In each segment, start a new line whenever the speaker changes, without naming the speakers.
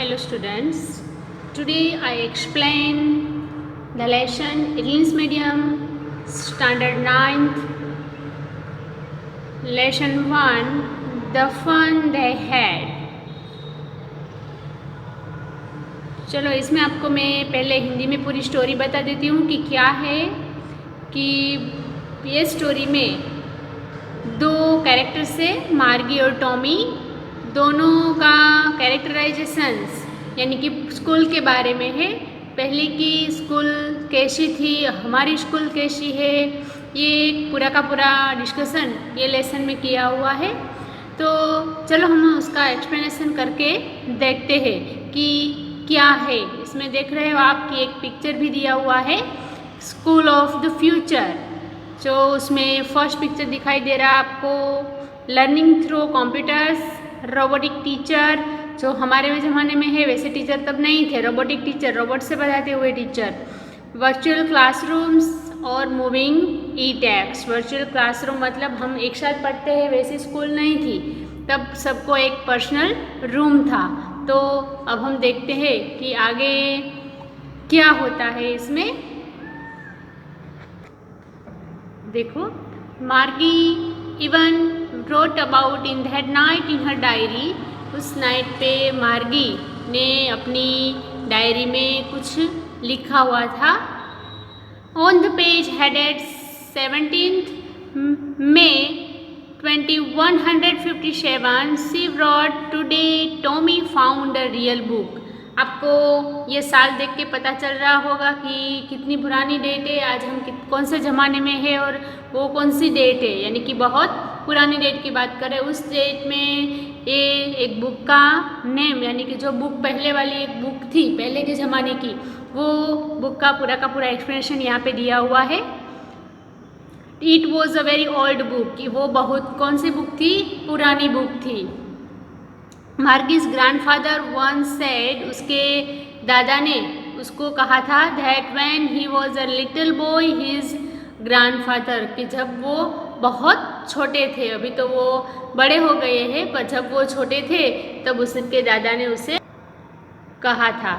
Hello students, today I explain the lesson English Medium Standard 9th Lesson 1 The Fun They Had। चलो इसमें आपको मैं पहले हिंदी में पूरी स्टोरी बता देती हूँ कि क्या है कि ये स्टोरी में दो कैरेक्टर्स है, मार्गी और टॉमी। दोनों का कैरेक्टराइजेशंस यानी कि स्कूल के बारे में है। पहले की स्कूल कैसी थी, हमारी स्कूल कैसी है, ये पूरा का पूरा डिस्कशन ये लेसन में किया हुआ है। तो चलो हम उसका एक्सप्लेनेशन करके देखते हैं कि क्या है। इसमें देख रहे हो आप कि एक पिक्चर भी दिया हुआ है, स्कूल ऑफ द फ्यूचर। जो उसमें फर्स्ट पिक्चर दिखाई दे रहा है आपको, learning through computers, robotic teacher. जो हमारे ज़माने में है वैसे टीचर तब नहीं थे, रोबोटिक टीचर, रोबोट से पढ़ाते हुए टीचर। वर्चुअल क्लासरूम्स और मूविंग ई टैब्स। वर्चुअल क्लासरूम मतलब हम एक साथ पढ़ते हैं, वैसे स्कूल नहीं थी, तब सबको एक पर्सनल रूम था। तो अब हम देखते हैं कि आगे क्या होता है इसमें। देखो, मार्गी even wrote about in that night in her diary। उस नाइट पे मार्गी ने अपनी डायरी में कुछ लिखा हुआ था। On the page headed 17th May 2157 she wrote today Tommy found a real book। आपको ये साल देख के पता चल रहा होगा कि कितनी पुरानी डेट है, आज हम कौन से ज़माने में है और वो कौन सी डेट है, यानी कि बहुत पुरानी डेट की बात करें। उस डेट में ये एक बुक का नेम, यानी कि जो बुक पहले वाली एक बुक थी पहले के ज़माने की, वो बुक का पूरा एक्सप्लेनेशन यहाँ पे दिया हुआ है। It was a very old book, कि वो बहुत कौन सी बुक थी, पुरानी बुक थी। मार्गीज ग्रैंडफादर वंस सेड, उसके दादा ने उसको कहा था, that when he was a little boy his grandfather, कि जब वो बहुत छोटे थे, अभी तो वो बड़े हो गए हैं, पर जब वो छोटे थे तब उसके दादा ने उसे कहा था।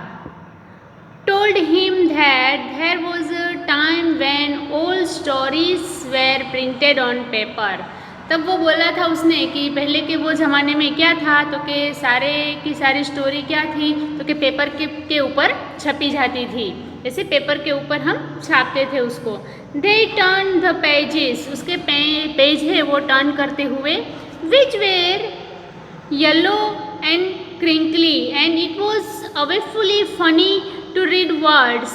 told him that there was a time when all stories were printed on paper। तब वो बोला था उसने कि पहले के वो ज़माने में क्या था, तो कि सारे की सारी स्टोरी क्या थी, तो कि पेपर के ऊपर छपी जाती थी, जैसे पेपर के ऊपर हम छापते थे उसको। They turned the pages, उसके पेज है वो टर्न करते हुए, which were yellow and crinkly and it was awfully funny to read words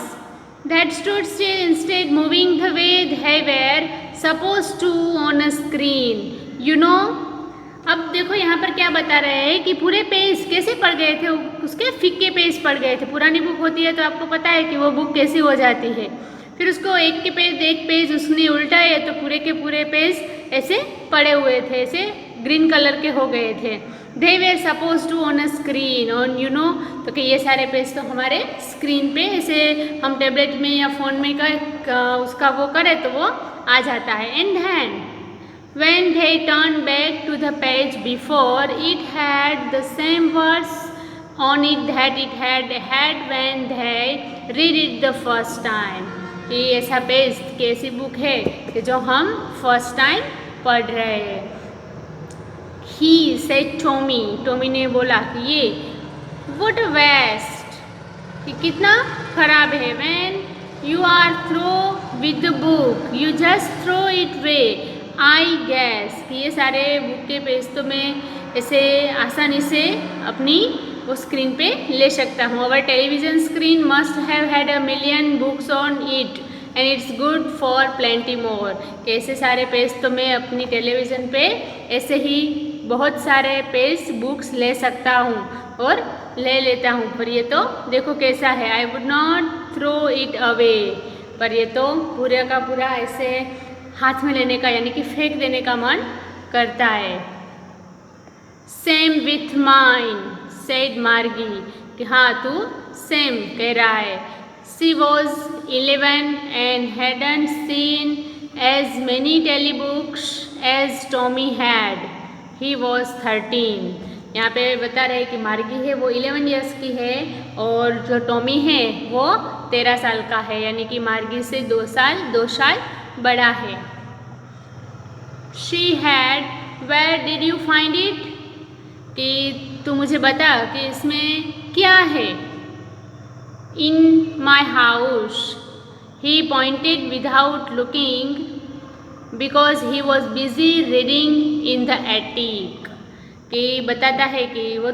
that stood still instead moving the way they were supposed to on a screen, you know। अब देखो यहाँ पर क्या बता रहे हैं कि पूरे पेज कैसे पड़ गए थे, उसके फिक्के पेज पड़ गए थे। पुरानी बुक होती है तो आपको पता है कि वो बुक कैसी हो जाती है। फिर उसको एक पेज उसने उल्टाए तो पूरे के पूरे पेज ऐसे पड़े हुए थे, ऐसे ग्रीन कलर के हो गए थे। They were supposed to on a screen on, you know, तो कि ये सारे पेज तो हमारे स्क्रीन पे ऐसे हम टैबलेट में या फ़ोन में उसका वो करें तो वो आ जाता है। And then when they turned back to the page before, it had the same words on it that it had when they read it the first time। ये ऐसा पेज कैसी बुक है कि जो हम फर्स्ट टाइम पढ़ रहे हैं। He said Tommy, टोमी ने बोला कि ये what a waste, कि कितना खराब है। When you are through with the book, you just throw it away, I guess, कि ये सारे बुक के पेज तो मैं ऐसे आसानी से अपनी वो स्क्रीन पे ले सकता हूँ। Our television screen must have had a million books on it and it's good for plenty more, कि ऐसे सारे पेज तो मैं अपनी टेलीविज़न पे ऐसे ही बहुत सारे पेज बुक्स ले सकता हूँ और ले लेता हूँ, पर ये तो देखो कैसा है। I would not throw it away, पर ये तो पूरे का पूरा ऐसे हाथ में लेने का यानी कि फेंक देने का मन करता है। सेम विथ माइन सेड मार्गी, कि हाँ तू सेम कह रहा है। She was 11 and hadn't seen as many telebooks as Tommy had। He was 13, यहाँ पे बता रहे कि मार्गी है वो 11 ईयर्स की है और जो टॉमी है वो 13 साल का है, यानी कि मार्गी से 2 साल बड़ा है। She had, where did you find it, कि तू मुझे बता कि इसमें क्या है। In my house, he pointed without looking because he was busy reading in the attic, कि बताता है कि वो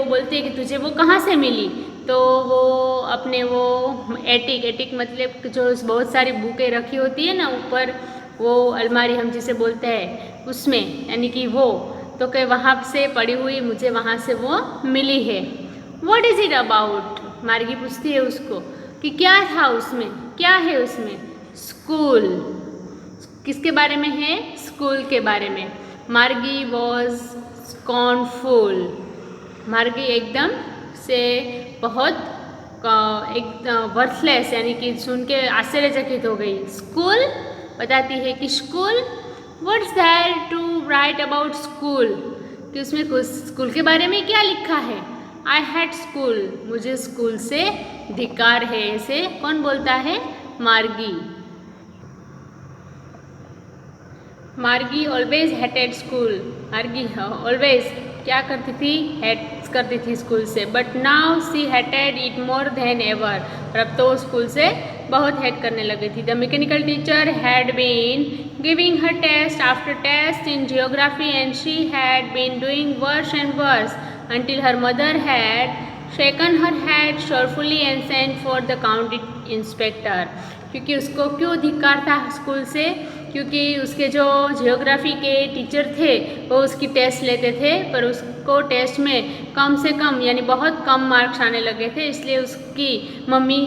बोलती है कि तुझे वो कहाँ से मिली, तो वो अपने वो एटिक मतलब जो बहुत सारी बुकें रखी होती है ना ऊपर, वो अलमारी हम जिसे बोलते हैं उसमें, यानी कि वो तो कि वहाँ से पड़ी हुई मुझे वहाँ से वो मिली है। व्हाट इज़ इट अबाउट, मार्गी पूछती है उसको कि क्या था उसमें, क्या है उसमें। स्कूल, किसके बारे में है, स्कूल के बारे में। मार्गी वॉज स्कॉर्नफुल, मार्गी एकदम से बहुत वर्थलेस, यानी कि सुन के आश्चर्यचकित हो गई। स्कूल, बताती है कि school, what's there to write about school, कि उसमें कुछ स्कूल के बारे में क्या लिखा है। आई हैट स्कूल, मुझे स्कूल से धिक्कार है, ऐसे कौन बोलता है, मार्गी। मार्गी ऑलवेज हेटेड स्कूल, मार्गी ऑलवेज क्या करती थी, हेट करती थी स्कूल से, but now see hated it more than ever, और अब तो स्कूल से बहुत हेट करने लगी थी। The mechanical teacher had been giving her test after test in geography and she had been doing worse and worse until her mother had shaken her head sorrowfully and sent for the county inspector। क्योंकि उसको क्यों धिक्कार था school से, क्योंकि उसके जो geography के टीचर थे वो उसकी टेस्ट लेते थे, पर उसको टेस्ट में कम से कम यानी बहुत कम मार्क्स आने लगे थे, इसलिए उसकी मम्मी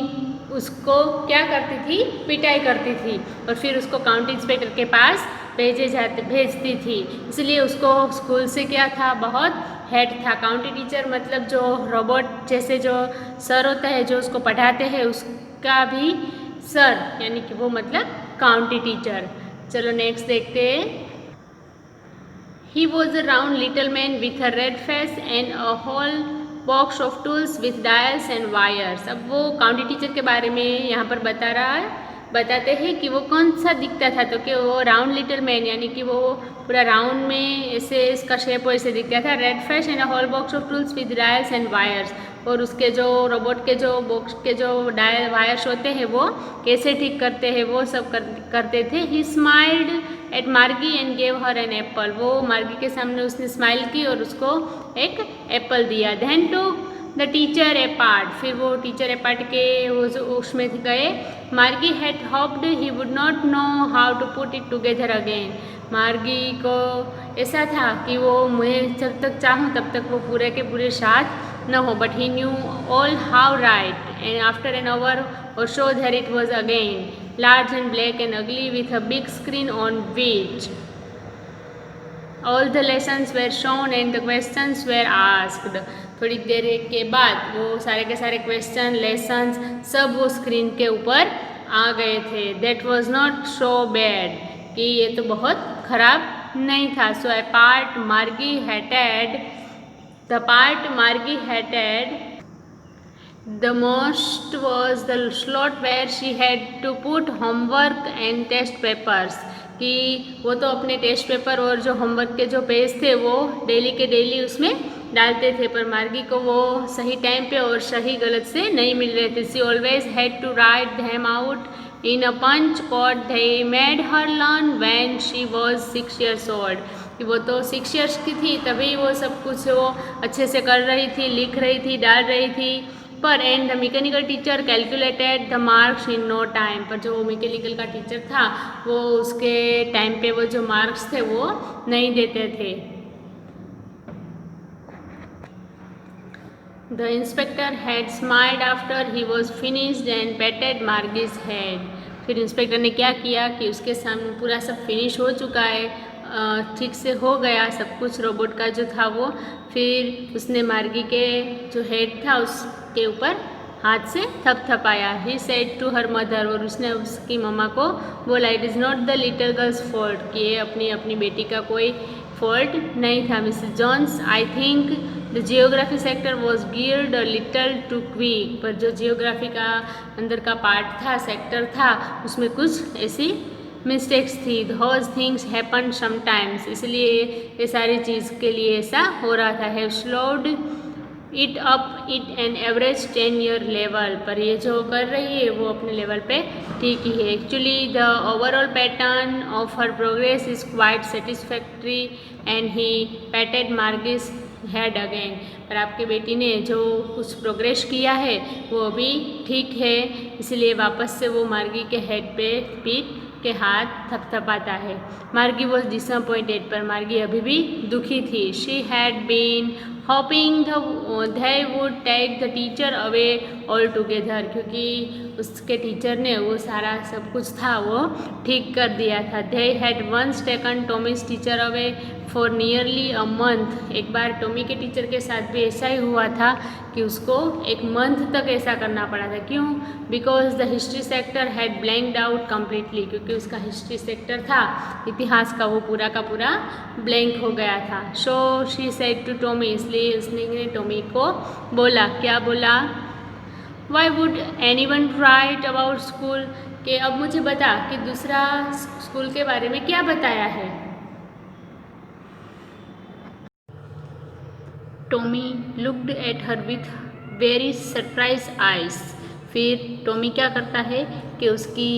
उसको क्या करती थी, पिटाई करती थी और फिर उसको काउंटी इंस्पेक्टर के पास भेजती थी। इसलिए उसको स्कूल से क्या था, बहुत हेड था। काउंटी टीचर मतलब जो रोबोट जैसे जो सर होता है जो उसको पढ़ाते हैं उसका भी सर, यानी कि वो मतलब काउंटी टीचर। चलो नेक्स्ट देखते हैं। He was a round little man with a red face and a whole box of tools with dials and wires। अब वो काउंटी टीचर के बारे में यहाँ पर बताते हैं कि वो कौन सा दिखता था, तो कि वो राउंड लिटिल मैन, यानी कि वो पूरा राउंड में ऐसे इसका शेप ऐसे दिखता था। Red face and whole box of tools with dials and wires, और उसके जो रोबोट के जो बॉक्स के जो डायल वायर्स होते हैं वो कैसे ठीक करते हैं वो सब करते थे। He smiled at Margie and gave her an apple, वो मार्गी के सामने उसने स्माइल की और उसको एक एप्पल दिया। Then to the teacher apart, फिर वो टीचर अपार्ट के वो उसमें गए। Margie had hoped he would not know how to put it together again, Margie को ऐसा था कि वो मैं जब तक चाहूँ तब तक वो पूरे के पूरे साथ न हो, but he knew all how right and after an hour और so there it was again large and black and ugly with a big screen on which all the lessons were shown and the questions were asked। थोड़ी देर के बाद वो सारे के सारे question lessons सब वो स्क्रीन के ऊपर आ गए थे। That was not so bad, कि ये तो बहुत खराब नहीं था। So a part Margie hated, the part Margie hated the most was the slot where she had to put homework and test papers, कि वो तो अपने टेस्ट पेपर और जो होमवर्क के जो पेज थे वो डेली के डेली उसमें डालते थे, पर मार्गी को वो सही टाइम पे और सही गलत से नहीं मिल रहे थे। She always had to write them out in a punch code they made her learn when she was 6 years old, कि वो तो 6 years की थी तभी वो सब कुछ वो अच्छे से कर रही थी, लिख रही थी, डाल रही थी। पर and the mechanical teacher calculated the marks in no time, पर जो मैकेनिकल का टीचर था वो उसके टाइम पे वो जो मार्क्स थे वो नहीं देते थे। The inspector had smiled after he was finished and patted Margie's head, फिर इंस्पेक्टर ने क्या किया कि उसके सामने पूरा सब फिनिश हो चुका है, ठीक से हो गया सब कुछ रोबोट का जो था वो, फिर उसने मार्गी के जो हेड था उसके ऊपर हाथ से थपथपाया। He said to her mother, और उसने उसकी मम्मा को बोला it is not the little girl's fault, कि ये अपनी बेटी का कोई फॉल्ट नहीं था। Mrs Jones, I think the geography sector was geared a little too quick, पर जो जियोग्राफी का अंदर का पार्ट था, सेक्टर था, उसमें कुछ ऐसी मिस्टेक्स थी। दोज थिंग्स हैपन समटाइम्स, इसलिए ये सारी चीज़ के लिए ऐसा हो रहा था। Have slowed it up it an average 10-year level, पर ये जो कर रही है वो अपने लेवल पे ठीक ही है। Actually the overall pattern of her progress is quite satisfactory and he पैटेड मार्गिस head again, पर आपकी बेटी ने जो कुछ प्रोग्रेस किया है वो अभी ठीक है, इसलिए वापस से वो मार्गी के हेड पे पीठ के हाथ थपथपाता है। मार्गी वॉज डिसअपॉइंटेड, पर मार्गी अभी भी दुखी थी। She had been hoping they would take the teacher away all together, क्योंकि उसके टीचर ने वो सारा सब कुछ था वो ठीक कर दिया था। They had once taken Tommy's teacher away for nearly a month, एक बार टॉमी के टीचर के साथ भी ऐसा ही हुआ था कि उसको एक मंथ तक ऐसा करना पड़ा था। क्यों? Because the history sector had blanked out completely, क्योंकि उसका हिस्ट्री सेक्टर था, इतिहास का, वो पूरा का पूरा ब्लैंक हो गया था। So she said to Tommy, इसलिए उसने टॉमी को बोला, क्या बोला? Why would anyone write about school, कि अब मुझे बता कि दूसरा स्कूल के बारे में क्या बताया है। Tommy looked at her with very surprise eyes, फिर टॉमी क्या करता है कि उसकी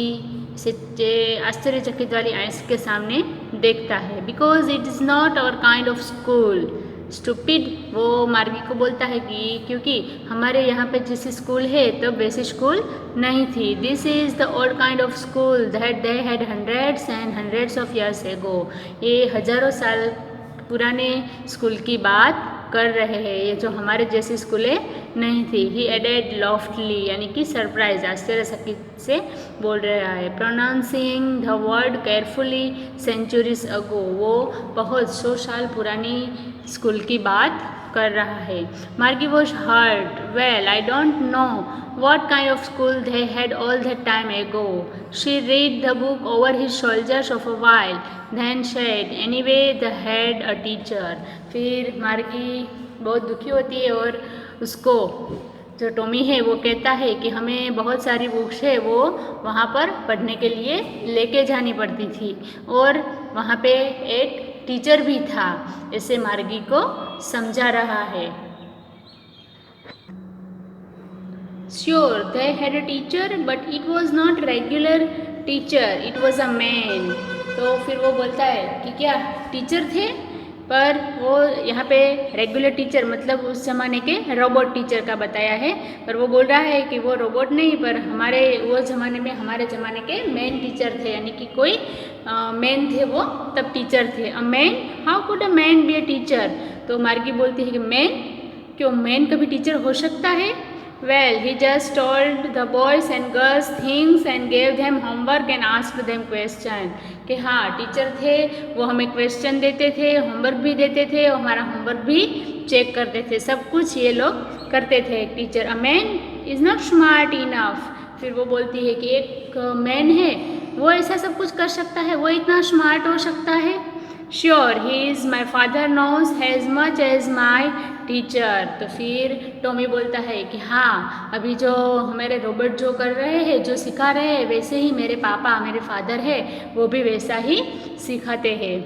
आश्चर्यचकित वाली आइज के सामने देखता है। Because it is not our kind of school stupid, वो मार्गी को बोलता है कि क्योंकि हमारे यहाँ पे जैसी स्कूल है तो वैसी स्कूल नहीं थी। This is the old kind of school that they had hundreds and hundreds of years ago, ये हजारों साल पुराने स्कूल की बात कर रहे हैं, ये जो हमारे जैसी स्कूलें नहीं थी। ही एडेड लॉफ्टली, यानी कि सरप्राइज, आश्चर्यचकित से बोल रहा है। Pronouncing the word carefully centuries ago, वो बहुत 100 साल पुरानी स्कूल की बात कर रहा है। Margie was hurt, well I don't know what kind of school they had all that time ago. She read the book over his shoulders of a while, then said, anyway they had a teacher. फिर मार्गी बहुत दुखी होती है और उसको जो Tommy है वो कहता है कि हमें बहुत सारी बुक्स है वो वहाँ पर पढ़ने के लिए लेके जानी पड़ती थी और वहाँ पे एक टीचर भी था, ऐसे मार्गी को समझा रहा है। Sure, they had a teacher, but it was not regular teacher. It was a man. तो फिर वो बोलता है कि क्या टीचर थे, पर वो यहाँ पे रेगुलर टीचर मतलब उस ज़माने के रोबोट टीचर का बताया है, पर वो बोल रहा है कि वो रोबोट नहीं, पर हमारे वो ज़माने में हमारे ज़माने के मैन टीचर थे, यानी कि कोई मैन थे वो तब टीचर थे। A man, how could a man be a teacher? तो मार्गी बोलती है कि मैन, क्यों मैन कभी टीचर हो सकता है? Well, he just told the boys and girls things and gave them homework and asked them question. कि हाँ टीचर थे, वो हमें क्वेश्चन देते थे, होमवर्क भी देते थे और हमारा होमवर्क भी चेक करते थे, सब कुछ ये लोग करते थे। एक teacher, a man is not smart enough, फिर वो बोलती है कि एक मैन है वो ऐसा सब कुछ कर सकता है, वो इतना स्मार्ट हो सकता है। Sure he is my father knows as much as my teacher. तो फिर टॉमी बोलता है कि हाँ अभी जो हमारे रोबोट जो कर रहे हैं, जो सिखा रहे हैं, वैसे ही मेरे पापा, मेरे फादर है, वो भी वैसा ही सिखाते हैं।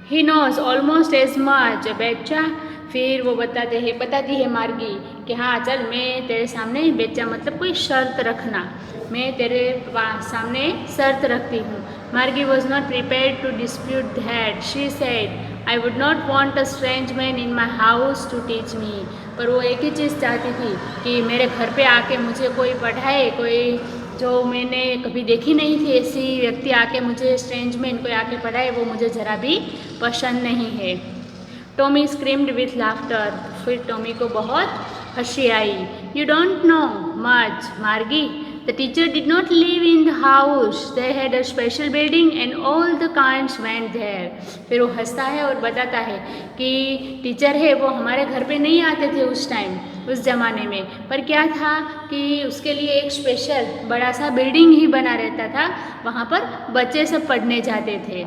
He knows almost as much betcha, फिर वो बताती है मार्गी कि हाँ चल मैं तेरे सामने बेचा मतलब कोई शर्त रखना, मैं तेरे सामने शर्त रखती हूँ। Margie was not prepared to dispute that, she said I would not want a strange man in my house to teach me, पर वो एक ही चीज़ चाहती थी कि मेरे घर पे आके मुझे कोई पढ़ाए, कोई जो मैंने कभी देखी नहीं थी ऐसी व्यक्ति आके मुझे, स्ट्रेंज मैन कोई आके पढ़ाए, वो मुझे ज़रा भी पसंद नहीं है। टॉमी स्क्रीम्ड विथ लाफ्टर, फिर टॉमी को बहुत हंसी आई। You don't know much Margie, the teacher did not live in the house, they had a special building and all the kinds went there. फिर वो हंसता है और बताता है कि टीचर है वो हमारे घर पे नहीं आते थे उस टाइम, उस ज़माने में, पर क्या था कि उसके लिए एक स्पेशल बड़ा सा बिल्डिंग ही बना रहता था, वहाँ पर बच्चे सब पढ़ने जाते थे।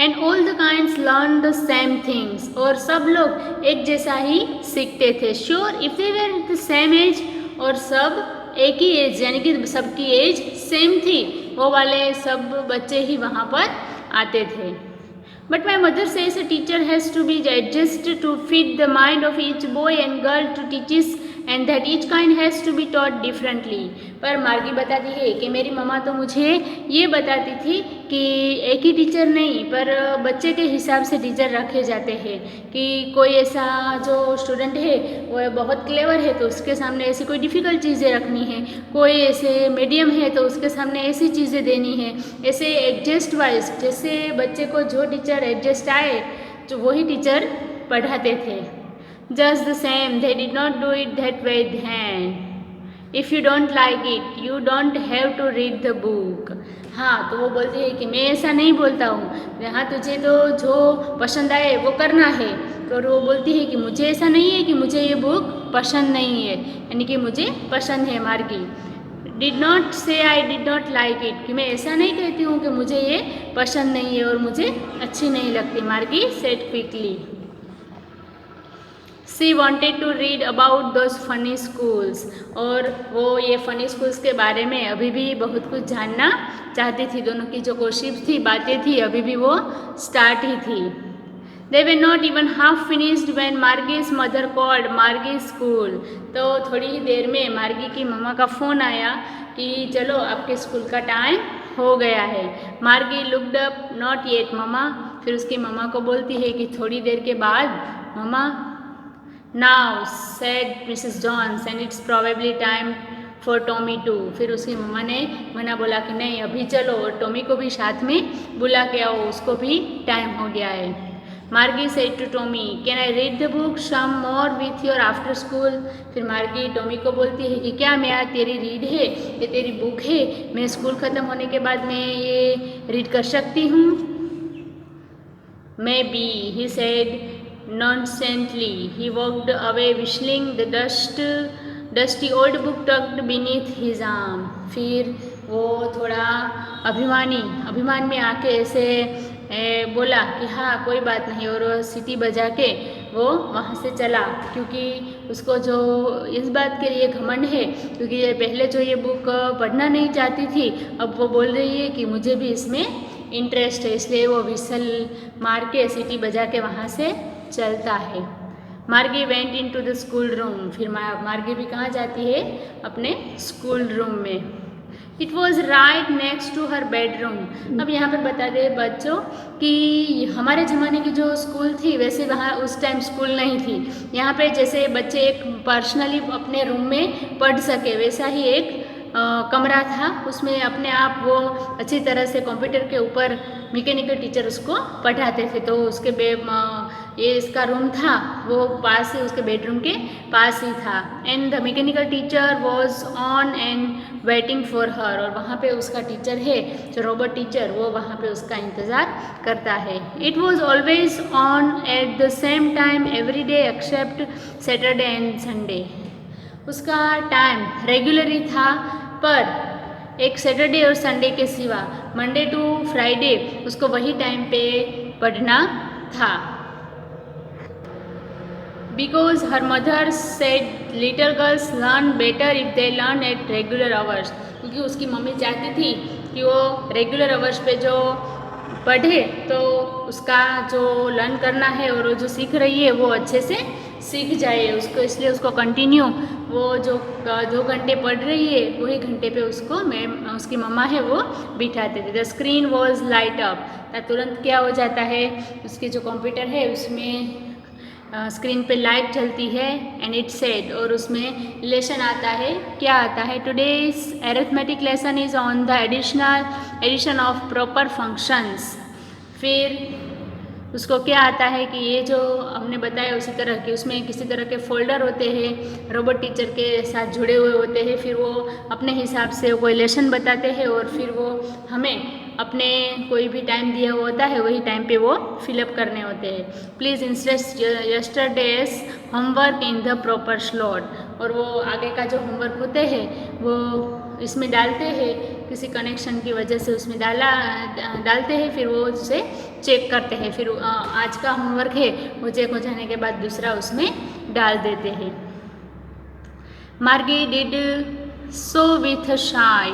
And all the kinds learn the same things, और सब लोग एक जैसा ही सीखते थे. Sure if they were the same age, और सब एक ही एज यानी कि सबकी एज सेम थी, वो वाले सब बच्चे ही वहाँ पर आते थे. But my mother says a teacher has to be adjust to fit the mind of each boy and girl to teaches and that each kind has to be taught differently. पर मार्गी बताती है कि मेरी मम्मा तो मुझे ये बताती थी कि एक ही टीचर नहीं, पर बच्चे के हिसाब से टीचर रखे जाते हैं, कि कोई ऐसा जो स्टूडेंट है वो बहुत क्लेवर है तो उसके सामने ऐसी कोई डिफ़िकल्ट चीज़ें रखनी है, कोई ऐसे मीडियम है तो उसके सामने ऐसी चीज़ें देनी है. ऐसे एडजस्ट वाइज जैसे बच्चे को जो टीचर एडजस्ट आए तो वही टीचर पढ़ाते थे. Just the same, they did not do it that way then. If you don't like it, you don't have to read the book. हाँ, तो वो बोलती है कि मैं ऐसा नहीं बोलता हूँ, हाँ तुझे तो जो पसंद आए वो करना है. तो वो बोलती है कि मुझे ऐसा नहीं है कि मुझे ये बुक पसंद नहीं है, यानी कि मुझे पसंद है. मार्गी डिड नॉट से I did not like it, कि मैं ऐसा नहीं कहती हूँ कि मुझे ये पसंद नहीं है और मुझे अच्छी नहीं लगती. मार्गी said quickly. She wanted to read about those funny schools, और वो ये फनी स्कूल्स के बारे में अभी भी बहुत कुछ जानना चाहती थी. दोनों की जो कोशिश थी, बातें थी, अभी भी वो स्टार्ट ही थी. They were not even half finished when Margie's mother called Margie's school. तो थोड़ी ही देर में मार्गी की मम्मा का फ़ोन आया कि चलो आपके स्कूल का टाइम हो गया है. मार्गी लुक्ड अप, नॉट येट मम्मा. फिर उसकी मम्मा को बोलती है कि थोड़ी देर के बाद मम्मा. Now, said Mrs. Jones, and it's probably time for Tommy too. फिर उसकी मम्मा ने मना बोला कि नहीं अभी चलो और टॉमी को भी साथ में बुला के आओ, उसको भी टाइम हो गया है. मार्गी said to Tommy, can I read the book some more with your after school? फिर मार्गी टॉमी को बोलती है कि क्या मैं तेरी रीड है, ये तेरी बुक है, मैं स्कूल ख़त्म होने के बाद मैं ये रीड कर सकती हूँ. Maybe, he said nonchalantly. He walked away whistling, the dusty old book tucked beneath his arm. फिर वो थोड़ा अभिमान में आके ऐसे बोला कि हाँ कोई बात नहीं, और सीटी बजा के वो वहाँ से चला, क्योंकि उसको जो इस बात के लिए घमंड है, क्योंकि ये पहले जो ये बुक पढ़ना नहीं चाहती थी, अब वो बोल रही है कि मुझे भी इसमें इंटरेस्ट है, इसलिए वो विसल मार के सीटी बजा के वहाँ से चलता है. Margie went in to the school room. फिर मार्गी भी कहाँ जाती है, अपने स्कूल रूम में. It was right next to her bedroom. अब यहाँ पर बता दें बच्चों कि हमारे ज़माने की जो स्कूल थी वैसे वहाँ उस टाइम स्कूल नहीं थी. यहाँ पे जैसे बच्चे एक पर्सनली अपने रूम में पढ़ सके वैसा ही एक कमरा था, उसमें अपने आप वो अच्छी तरह से कंप्यूटर के ऊपर मैकेनिकल टीचर उसको पढ़ाते थे. तो उसके ये इसका रूम था वो पास ही, उसके बेडरूम के पास ही था. And the mechanical teacher was on and waiting for her, और वहाँ पे उसका टीचर है जो रोबोट टीचर, वो वहाँ पे उसका इंतज़ार करता है. It was always on at the same time every day except Saturday and Sunday. उसका टाइम रेगुलर ही था, पर एक सैटरडे और संडे के सिवा मंडे टू फ्राइडे उसको वही टाइम पे पढ़ना था. Because her mother said little girls learn better if they learn at regular hours. क्योंकि उसकी मम्मी चाहती थी कि वो रेगुलर आवर्स पे जो पढ़े तो उसका जो लर्न करना है और वो जो सीख रही है वो अच्छे से सीख जाए उसको, इसलिए उसको कंटिन्यू वो जो 2 घंटे पढ़ रही है वही घंटे पे उसको उसकी मम्मा है वो बिठाते थे. The screen was light up. तुरंत क्या हो जाता है, उसके जो कंप्यूटर है उसमें स्क्रीन पे लाइट चलती है. एंड इट सेड, और उसमें लेसन आता है. क्या आता है, today's arithmetic lesson is on the addition of proper functions. फिर उसको क्या आता है कि ये जो हमने बताया उसी तरह के उसमें किसी तरह के फोल्डर होते हैं, रोबोट टीचर के साथ जुड़े हुए होते हैं. फिर वो अपने हिसाब से कोई लेसन बताते हैं और फिर वो हमें अपने कोई भी टाइम दिया हुआ होता है वही टाइम पे वो फिलअप करने होते हैं. Please insert yesterday's homework in the proper slot. और वो आगे का जो होमवर्क होते हैं वो इसमें डालते हैं किसी कनेक्शन की वजह से उसमें डालते हैं, फिर वो उसे चेक करते हैं, फिर आज का होमवर्क है वो चेक हो जाने के बाद दूसरा उसमें डाल देते हैं। मार्गी डिड सो विथ शाय,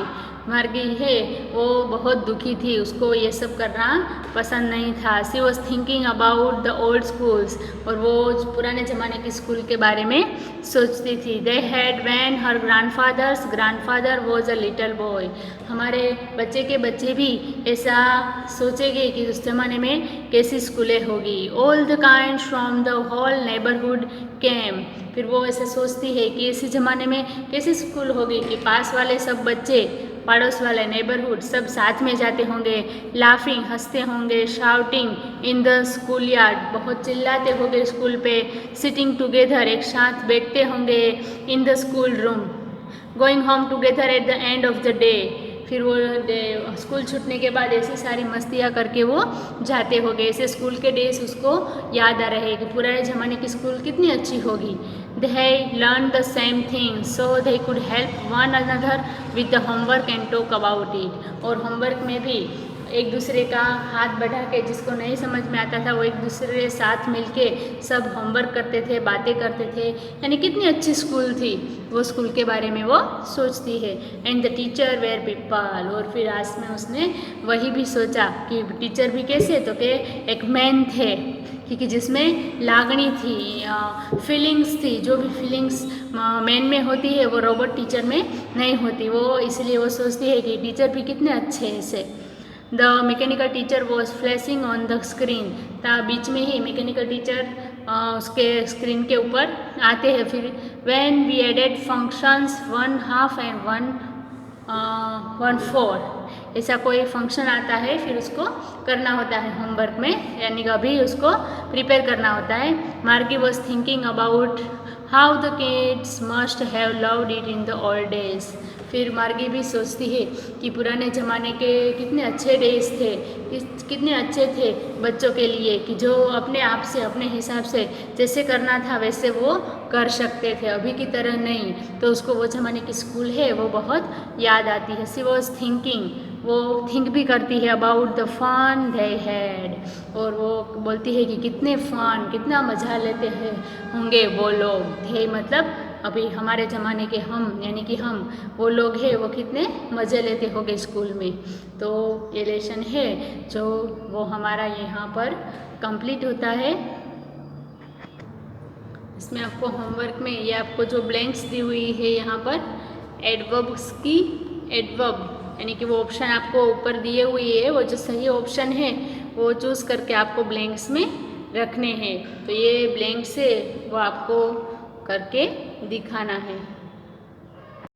मार्गी है वो बहुत दुखी थी, उसको ये सब करना पसंद नहीं था। She was thinking about the old schools, और वो पुराने ज़माने के स्कूल के बारे में सोचती थी। They had van her grandfather was a little boy, हमारे बच्चे के बच्चे भी ऐसा सोचेंगे कि उस ज़माने में कैसी स्कूलें होगी। All the kind from the whole neighbourhood came, फिर वो ऐसे सोचती है कि इसी ज़माने में कैसी स्कूल होगी कि पास वाले सब बच्चे, पड़ोस वाले नेबरहुड सब साथ में जाते होंगे, लाफिंग हंसते होंगे, shouting in the school yard बहुत चिल्लाते होंगे स्कूल पे, सिटिंग टुगेदर एक साथ बैठते होंगे, in the school room, going home together at the end of the day, फिर वो स्कूल छूटने के बाद ऐसी सारी मस्तियाँ करके वो जाते होंगे। ऐसे स्कूल के डेज उसको याद आ रहे कि पुराने ज़माने की स्कूल कितनी अच्छी होगी। They learn the same thing so they could help one another with the homework and talk about it, और होमवर्क में भी एक दूसरे का हाथ बढ़ा के, जिसको नहीं समझ में आता था वो एक दूसरे के साथ मिलके सब होमवर्क करते थे, बातें करते थे, यानी कितनी अच्छी स्कूल थी, वो स्कूल के बारे में वो सोचती है। And the teacher were people, और फिर आज में उसने वही भी सोचा कि टीचर भी कैसे, तो कि एक मैन थे, क्योंकि जिसमें लागणी थी, फीलिंग्स थी, जो भी फीलिंग्स मैन में होती है वो रोबोट टीचर में नहीं होती, वो इसलिए वो सोचती है कि टीचर भी कितने अच्छे हैं ऐसे। The mechanical teacher was flashing on the screen, बीच में ही मैकेनिकल टीचर उसके स्क्रीन के ऊपर आते हैं। फिर when we added functions 1/2 and 1/4, ऐसा कोई फंक्शन आता है, फिर उसको करना होता है होमवर्क में, यानी कि अभी उसको प्रिपेयर करना होता है। Margie was thinking about how the kids must have loved it in the old days, फिर मार्गी भी सोचती है कि पुराने ज़माने के कितने अच्छे डेज थे, कितने अच्छे थे बच्चों के लिए, कि जो अपने आप से अपने हिसाब से जैसे करना था वैसे वो कर सकते थे, अभी की तरह नहीं। तो उसको वो ज़माने की स्कूल है वो बहुत याद आती है। शी वॉज थिंकिंग, वो थिंक भी करती है about the fun they had, और वो बोलती है कि कितने फन, कितना मज़ा लेते हैं होंगे वो लोग। थे मतलब अभी हमारे ज़माने के हम, यानी कि हम वो लोग हैं, वो कितने मज़े लेते होंगे स्कूल में। तो ये लेसन है जो वो हमारा यहाँ पर कंप्लीट होता है। इसमें आपको होमवर्क में ये आपको जो ब्लैंक्स दी हुई है यहाँ पर एडवर्ब्स की, एडवर्ब यानी कि वो ऑप्शन आपको ऊपर दिए हुए है, वो जो सही ऑप्शन है वो चूज़ करके आपको ब्लैंक्स में रखने हैं। तो ये ब्लैंक्स है वो आपको करके दिखाना है।